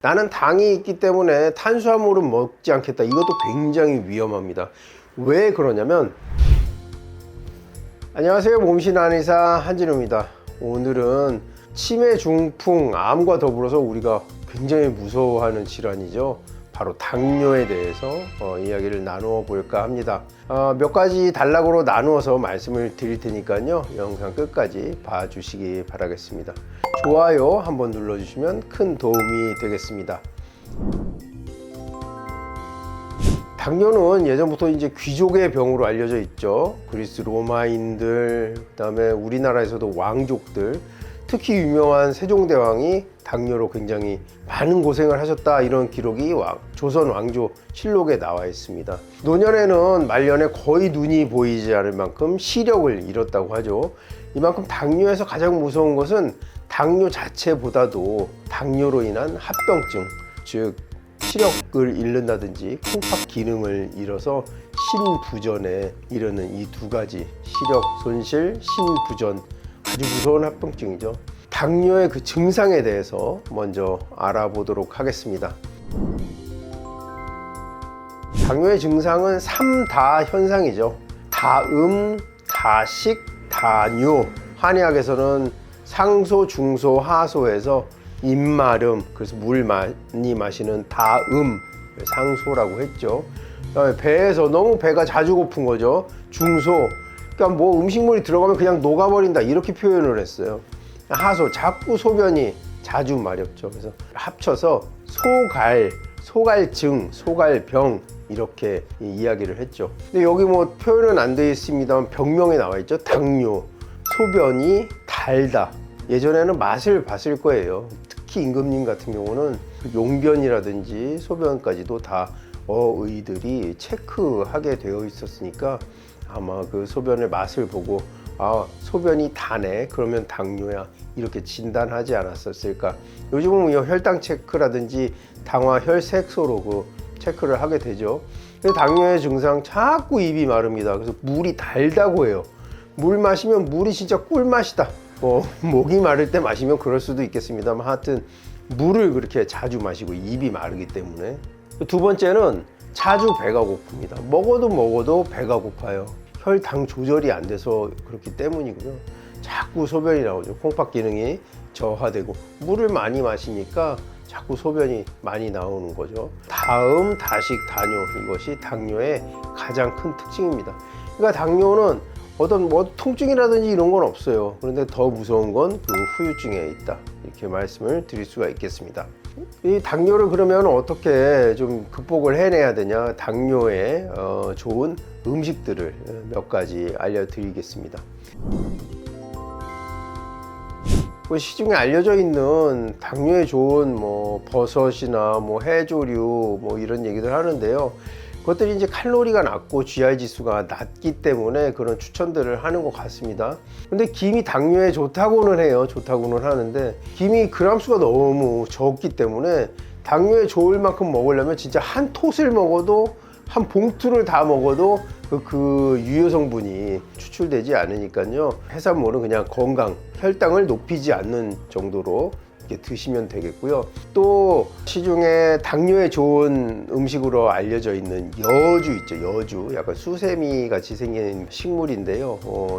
나는 당이 있기 때문에 탄수화물은 먹지 않겠다. 이것도 굉장히 위험합니다. 왜 그러냐면, 안녕하세요, 몸신 한의사 한진우입니다. 오늘은 치매, 중풍, 암과 더불어서 우리가 굉장히 무서워하는 질환이죠. 바로 당뇨에 대해서 이야기를 나누어 볼까 합니다. 몇 가지 단락으로 나누어서 말씀을 드릴 테니까요, 영상 끝까지 봐주시기 바라겠습니다. 좋아요 한번 눌러주시면 큰 도움이 되겠습니다. 당뇨는 예전부터 이제 귀족의 병으로 알려져 있죠. 그리스 로마인들, 그다음에 우리나라에서도 왕족들, 특히 유명한 세종대왕이 당뇨로 굉장히 많은 고생을 하셨다, 이런 기록이 조선 왕조 실록에 나와 있습니다. 노년에는 말년에 거의 눈이 보이지 않을 만큼 시력을 잃었다고 하죠. 이만큼 당뇨에서 가장 무서운 것은 당뇨 자체보다도 당뇨로 인한 합병증, 즉 시력을 잃는다든지 콩팥 기능을 잃어서 신부전에 이르는 이 두 가지, 시력 손실, 신부전, 아주 무서운 합병증이죠. 당뇨의 그 증상에 대해서 먼저 알아보도록 하겠습니다. 당뇨의 증상은 3다 현상이죠. 다음, 다식, 다뇨. 한의학에서는 상소, 중소, 하소에서 입마름, 그래서 물 많이 마시는 다음, 상소라고 했죠. 그다음에 배에서 너무 배가 자주 고픈 거죠. 중소, 그러니까 뭐 음식물이 들어가면 그냥 녹아버린다, 이렇게 표현을 했어요. 하소, 자꾸 소변이 자주 마렵죠. 그래서 합쳐서 소갈증, 소갈병, 이렇게 이야기를 했죠. 근데 여기 뭐 표현은 안 되어 있습니다만 병명에 나와 있죠. 당뇨, 소변이 달다. 예전에는 맛을 봤을 거예요. 특히 임금님 같은 경우는 용변이라든지 소변까지도 다 어의들이 체크하게 되어 있었으니까 아마 그 소변의 맛을 보고, 아, 소변이 다네, 그러면 당뇨야, 이렇게 진단하지 않았었을까. 요즘은 혈당 체크라든지 당화 혈색소로 그 체크를 하게 되죠. 근데 당뇨의 증상, 자꾸 입이 마릅니다. 그래서 물이 달다고 해요. 물 마시면 물이 진짜 꿀맛이다. 목이 마를 때 마시면 그럴 수도 있겠습니다만, 하여튼 물을 그렇게 자주 마시고 입이 마르기 때문에. 두 번째는 자주 배가 고픕니다. 먹어도 배가 고파요. 혈당 조절이 안 돼서 그렇기 때문이고요. 자꾸 소변이 나오죠. 콩팥 기능이 저하되고 물을 많이 마시니까 자꾸 소변이 많이 나오는 거죠. 다음, 다식, 다뇨, 이것이 당뇨의 가장 큰 특징입니다. 그러니까 당뇨는 어떤 통증이라든지 이런 건 없어요. 그런데 더 무서운 건 그 후유증에 있다, 이렇게 말씀을 드릴 수가 있겠습니다. 이 당뇨를 그러면 어떻게 좀 극복을 해내야 되냐, 당뇨에 좋은 음식들을 몇 가지 알려드리겠습니다. 시중에 알려져 있는 당뇨에 좋은 버섯이나 해조류 이런 얘기들 하는데요. 그것들이 이제 칼로리가 낮고 GI 지수가 낮기 때문에 그런 추천들을 하는 것 같습니다. 근데 김이 당뇨에 좋다고는 해요. 좋다고는 하는데 김이 그람 수가 너무 적기 때문에 당뇨에 좋을 만큼 먹으려면 진짜 한 톳을 먹어도, 한 봉투를 다 먹어도 그 유효 성분이 추출되지 않으니까요. 해산물은 그냥 건강, 혈당을 높이지 않는 정도로 드시면 되겠고요. 또 시중에 당뇨에 좋은 음식으로 알려져 있는 여주 있죠. 여주, 약간 수세미 같이 생긴 식물인데요.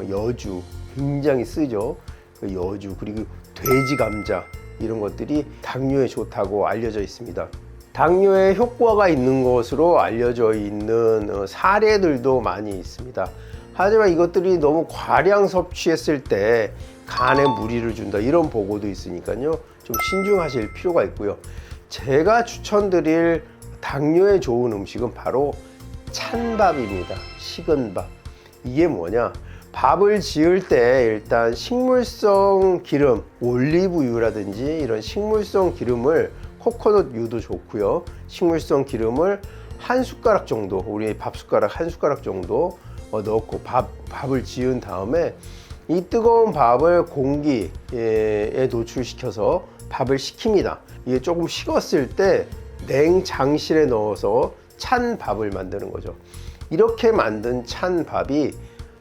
여주 굉장히 쓰죠. 그 여주, 그리고 돼지 감자, 이런 것들이 당뇨에 좋다고 알려져 있습니다. 당뇨에 효과가 있는 것으로 알려져 있는 사례들도 많이 있습니다. 하지만 이것들이 너무 과량 섭취했을 때 간에 무리를 준다, 이런 보고도 있으니까요. 좀 신중하실 필요가 있고요. 제가 추천드릴 당뇨에 좋은 음식은 바로 찬밥입니다. 식은 밥. 이게 뭐냐? 밥을 지을 때 일단 식물성 기름, 올리브유라든지 이런 식물성 기름을, 코코넛유도 좋고요. 식물성 기름을 한 숟가락 정도, 우리 밥 숟가락 한 숟가락 정도 넣고 밥을 지은 다음에 이 뜨거운 밥을 공기에 노출시켜서 밥을 식힙니다. 이게 조금 식었을 때 냉장실에 넣어서 찬 밥을 만드는 거죠. 이렇게 만든 찬 밥이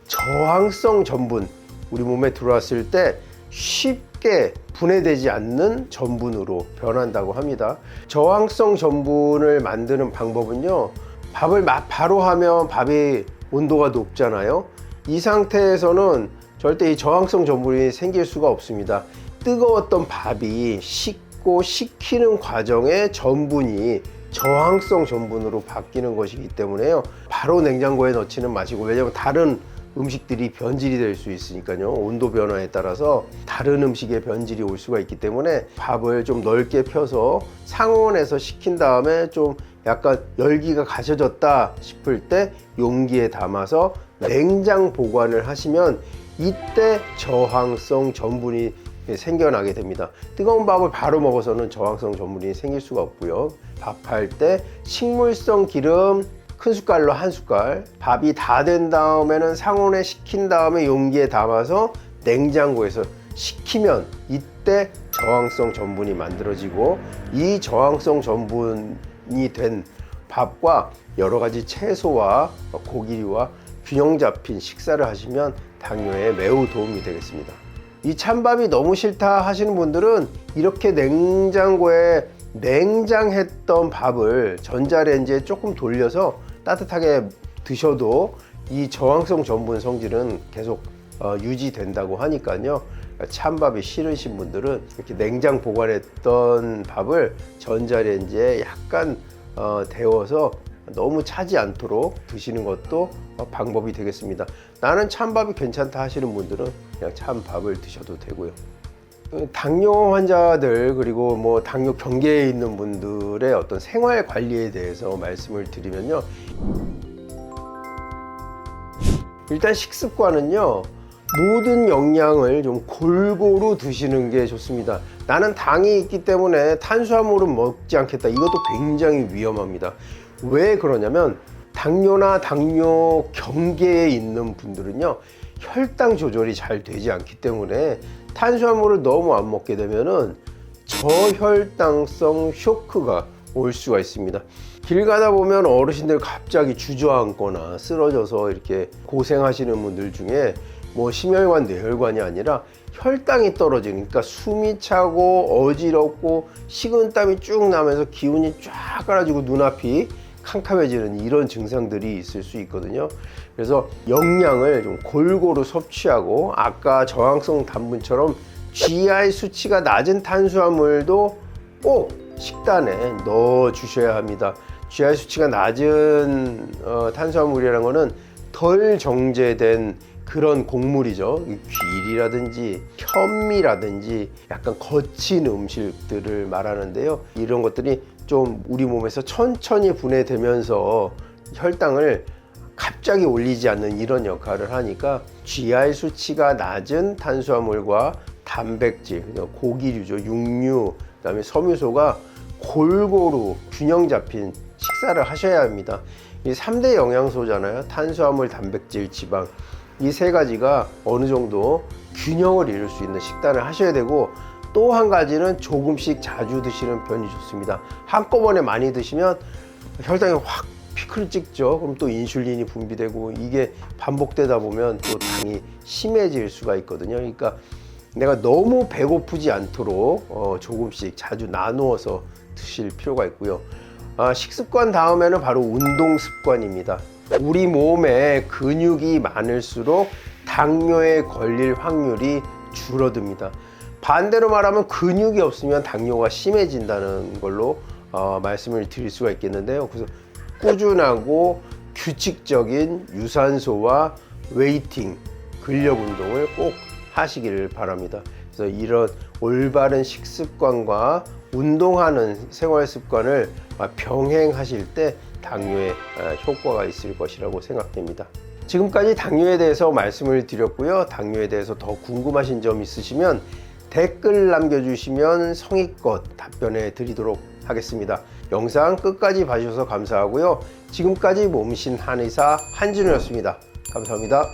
저항성 전분, 우리 몸에 들어왔을 때 쉽게 쉽게 분해되지 않는 전분으로 변한다고 합니다. 저항성 전분을 만드는 방법은요, 밥을 바로 하면 밥이 온도가 높잖아요. 이 상태에서는 절대 이 저항성 전분이 생길 수가 없습니다. 뜨거웠던 밥이 식고 식히는 과정에 전분이 저항성 전분으로 바뀌는 것이기 때문에요, 바로 냉장고에 넣지는 마시고, 왜냐하면 다른 음식들이 변질이 될 수 있으니까요. 온도 변화에 따라서 다른 음식에 변질이 올 수가 있기 때문에 밥을 좀 넓게 펴서 상온에서 식힌 다음에 좀 약간 열기가 가셔졌다 싶을 때 용기에 담아서 냉장 보관을 하시면 이때 저항성 전분이 생겨나게 됩니다. 뜨거운 밥을 바로 먹어서는 저항성 전분이 생길 수가 없고요. 밥할 때 식물성 기름 큰 숟갈로 한 숟갈, 밥이 다 된 다음에는 상온에 식힌 다음에 용기에 담아서 냉장고에서 식히면 이때 저항성 전분이 만들어지고, 이 저항성 전분이 된 밥과 여러 가지 채소와 고기류와 균형 잡힌 식사를 하시면 당뇨에 매우 도움이 되겠습니다. 이 찬밥이 너무 싫다 하시는 분들은 이렇게 냉장고에 냉장했던 밥을 전자레인지에 조금 돌려서 따뜻하게 드셔도 이 저항성 전분 성질은 계속 유지된다고 하니까요. 찬밥이 싫으신 분들은 이렇게 냉장 보관했던 밥을 전자레인지에 약간 데워서 너무 차지 않도록 드시는 것도 방법이 되겠습니다. 나는 찬밥이 괜찮다 하시는 분들은 그냥 찬밥을 드셔도 되고요. 당뇨 환자들, 그리고 뭐 당뇨 경계에 있는 분들의 어떤 생활 관리에 대해서 말씀을 드리면요, 일단 식습관은요, 모든 영양을 좀 골고루 드시는 게 좋습니다. 나는 당이 있기 때문에 탄수화물은 먹지 않겠다, 이것도 굉장히 위험합니다. 왜 그러냐면, 당뇨나 당뇨 경계에 있는 분들은요, 혈당 조절이 잘 되지 않기 때문에 탄수화물을 너무 안 먹게 되면은 저혈당성 쇼크가 올 수가 있습니다. 길 가다 보면 어르신들 갑자기 주저앉거나 쓰러져서 이렇게 고생하시는 분들 중에 뭐 심혈관, 뇌혈관이 아니라 혈당이 떨어지니까 숨이 차고 어지럽고 식은땀이 쭉 나면서 기운이 쫙 깔아지고 눈앞이 캄캄해지는 이런 증상들이 있을 수 있거든요. 그래서 영양을 좀 골고루 섭취하고, 아까 저항성 단분처럼 GI 수치가 낮은 탄수화물도 꼭 식단에 넣어 주셔야 합니다. GI 수치가 낮은 탄수화물이라는 거는 덜 정제된 그런 곡물이죠. 귀리라든지 현미라든지 약간 거친 음식들을 말하는데요. 이런 것들이 좀 우리 몸에서 천천히 분해되면서 혈당을 갑자기 올리지 않는 이런 역할을 하니까 GI 수치가 낮은 탄수화물과 단백질, 고기류죠, 육류, 그다음에 섬유소가 골고루 균형 잡힌 식사를 하셔야 합니다. 이 3대 영양소잖아요. 탄수화물, 단백질, 지방. 이 세 가지가 어느 정도 균형을 이룰 수 있는 식단을 하셔야 되고, 또 한 가지는 조금씩 자주 드시는 편이 좋습니다. 한꺼번에 많이 드시면 혈당이 확 피크를 찍죠. 그럼 또 인슐린이 분비되고, 이게 반복되다 보면 또 당이 심해질 수가 있거든요. 그러니까 내가 너무 배고프지 않도록 조금씩 자주 나누어서 드실 필요가 있고요. 식습관 다음에는 바로 운동 습관입니다. 우리 몸에 근육이 많을수록 당뇨에 걸릴 확률이 줄어듭니다. 반대로 말하면 근육이 없으면 당뇨가 심해진다는 걸로 말씀을 드릴 수가 있겠는데요. 그래서 꾸준하고 규칙적인 유산소와 웨이팅, 근력 운동을 꼭 하시기를 바랍니다. 그래서 이런 올바른 식습관과 운동하는 생활 습관을 병행하실 때 당뇨에 효과가 있을 것이라고 생각됩니다. 지금까지 당뇨에 대해서 말씀을 드렸고요. 당뇨에 대해서 더 궁금하신 점 있으시면 댓글 남겨주시면 성의껏 답변해 드리도록 하겠습니다. 영상 끝까지 봐주셔서 감사하고요. 지금까지 몸신 한의사 한진우였습니다. 감사합니다.